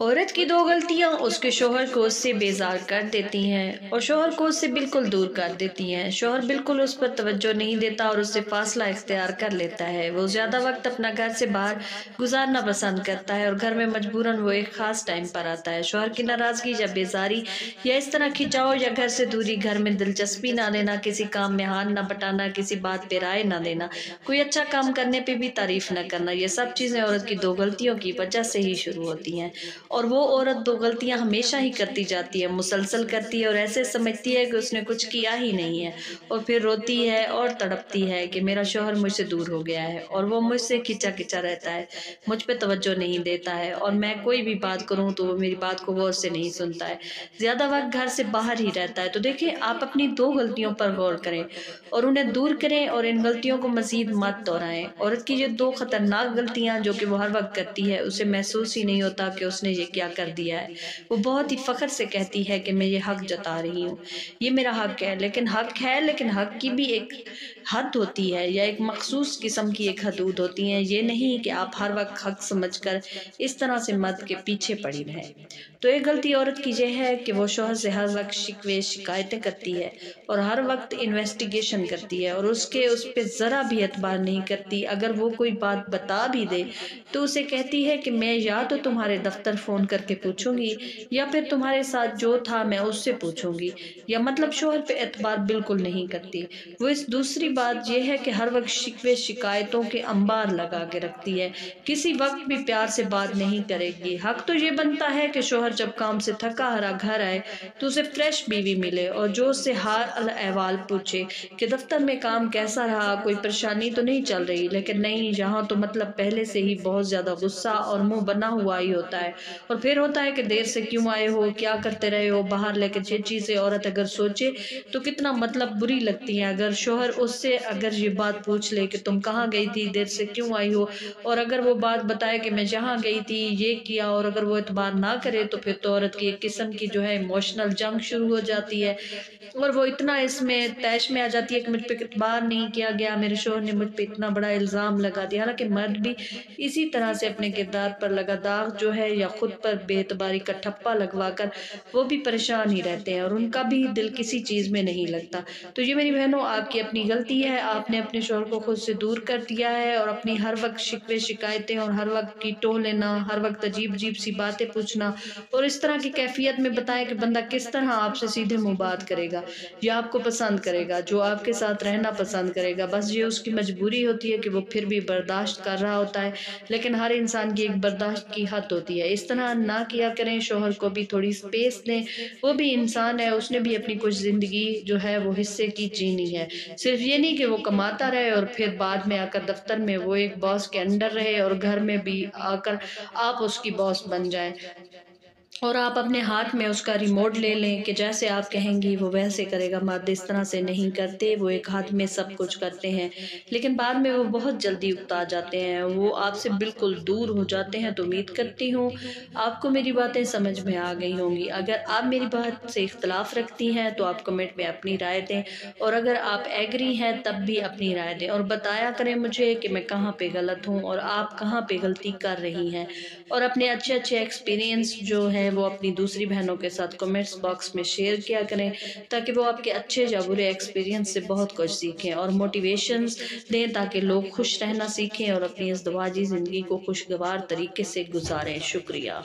औरत की दो गलतियां उसके शोहर को उससे बेजार कर देती हैं और शोहर को उससे बिल्कुल दूर कर देती हैं। शोहर बिल्कुल उस पर तवज्जो नहीं देता और उससे फासला इख्तियार कर लेता है। वो ज्यादा वक्त अपना घर से बाहर गुजारना पसंद करता है और घर में मजबूरन वो एक खास टाइम पर आता है। शोहर की नाराजगी या बेजारी या इस तरह खिंचाव या घर से दूरी, घर में दिलचस्पी ना लेना, किसी काम में हाथ ना बटाना, किसी बात पे राय ना देना, कोई अच्छा काम करने पे भी तारीफ न करना, ये सब चीजें औरत की दो गलतियों की वजह से ही शुरू होती हैं। और वो औरत दो गलतियां हमेशा ही करती जाती है, मुसलसल करती है और ऐसे समझती है कि उसने कुछ किया ही नहीं है, और फिर रोती है और तड़पती है कि मेरा शौहर मुझसे दूर हो गया है और वो मुझसे खिंचा खिंचा रहता है, मुझ पे तवज्जो नहीं देता है और मैं कोई भी बात करूं तो वो मेरी बात को गौर से नहीं सुनता है, ज्यादा वक्त घर से बाहर ही रहता है। तो देखिए, आप अपनी दो गलतियों पर गौर करें और उन्हें दूर करें और इन गलतियों को मजीद मत दोहराएं। औरत की ये दो खतरनाक गलतियां जो कि वो हर वक्त करती है, उसे महसूस ही नहीं होता कि उसने ये क्या कर दिया है। वो बहुत ही फख्र से कहती है कि मैं ये हक जता रही हूँ, ये मेरा हक है। लेकिन हक की भी एक हद होती है या एक मखसूस किस्म की एक हदूद होती है। ये नहीं कि आप हर वक्त हक समझकर इस तरह से मर्द के पीछे पड़ी रहें। तो एक गलती औरत की यह है कि वो शौहर से हर वक्त शिकवे शिकायतें करती है और हर वक्त इन्वेस्टिगेशन करती है और उस पे जरा भी एतबार नहीं करती। अगर वो कोई बात बता भी दे तो उसे कहती है कि मैं या तो तुम्हारे दफ्तर फोन करके पूछूंगी या फिर तुम्हारे साथ जो था मैं उससे पूछूंगी, या मतलब शोहर पे एतबार बिल्कुल नहीं करती। वो इस दूसरी बात यह है कि हर वक्त शिकवे शिकायतों के अंबार लगा के रखती है, किसी वक्त भी प्यार से बात नहीं करेगी। हक तो ये बनता है कि शोहर जब काम से थका हारा घर आए तो उसे फ्रेश बीवी मिले और जो उससे हाल अहवाल पूछे कि दफ्तर में काम कैसा रहा, कोई परेशानी तो नहीं चल रही। लेकिन नहीं, यहाँ तो मतलब पहले से ही बहुत ज्यादा गुस्सा और मुंह बना हुआ ही होता है। और फिर होता है कि देर से क्यों आए हो, क्या करते रहे हो बाहर। लेकिन ये चीजें औरत अगर सोचे तो कितना मतलब बुरी लगती हैं। अगर शोहर उससे अगर ये बात पूछ ले कि तुम कहाँ गई थी, देर से क्यों आई हो, और अगर वो बात बताए कि मैं जहाँ गई थी ये किया, और अगर वो एतबार ना करे तो फिर तो औरत की एक किस्म की जो है इमोशनल जंग शुरू हो जाती है और वो इतना इसमें तैश में आ जाती है कि मुझ पे एतबार नहीं किया गया, मेरे शोहर ने मुझ पे इतना बड़ा इल्जाम लगा दिया। हालांकि मर्द भी इसी तरह से अपने किरदार पर लगा दाग जो है या खुद पर बेतबारी का ठप्पा लगवा कर वो भी परेशान ही रहते हैं और उनका भी दिल किसी चीज में नहीं लगता। तो ये मेरी बहनों, आपकी अपनी गलती है, आपने अपने शोहर को खुद से दूर कर दिया है और अपनी हर वक्त शिकवे शिकायतें और हर वक्त की टोह लेना, हर वक्त अजीब अजीब सी बातें पूछना और इस तरह की कैफियत में बताएं कि बंदा किस तरह आपसे सीधे मुंह बात करेगा या आपको पसंद करेगा, जो आपके साथ रहना पसंद करेगा। बस ये उसकी मजबूरी होती है कि वो फिर भी बर्दाश्त कर रहा होता है, लेकिन हर इंसान की एक बर्दाश्त की हद होती है। इस तरह ना किया करें, शोहर को भी थोड़ी स्पेस दें, वो भी इंसान है, उसने भी अपनी कुछ जिंदगी जो है वो हिस्से की जीनी है। सिर्फ ये नहीं कि वो कमाता रहे और फिर बाद में आकर दफ्तर में वो एक बॉस के अंडर रहे और घर में भी आकर आप उसकी बॉस बन जाएं और आप अपने हाथ में उसका रिमोट ले लें कि जैसे आप कहेंगी वो वैसे करेगा। मर्द इस तरह से नहीं करते, वो एक हाथ में सब कुछ करते हैं लेकिन बाद में वो बहुत जल्दी उकता जाते हैं, वो आपसे बिल्कुल दूर हो जाते हैं। तो उम्मीद करती हूँ आपको मेरी बातें समझ में आ गई होंगी। अगर आप मेरी बात से इख्तलाफ रखती हैं तो आप कमेंट में अपनी राय दें और अगर आप एग्री हैं तब भी अपनी राय दें और बताया करें मुझे कि मैं कहाँ पे गलत हूँ और आप कहाँ पे गलती कर रही हैं। और अपने अच्छे अच्छे एक्सपीरियंस जो है वो अपनी दूसरी बहनों के साथ कमेंट्स बॉक्स में शेयर किया करें ताकि वो आपके अच्छे या बुरे एक्सपीरियंस से बहुत कुछ सीखें और मोटिवेशंस दें ताकि लोग खुश रहना सीखें और अपनी इस दवाजी ज़िंदगी को खुशगवार तरीके से गुजारें। शुक्रिया।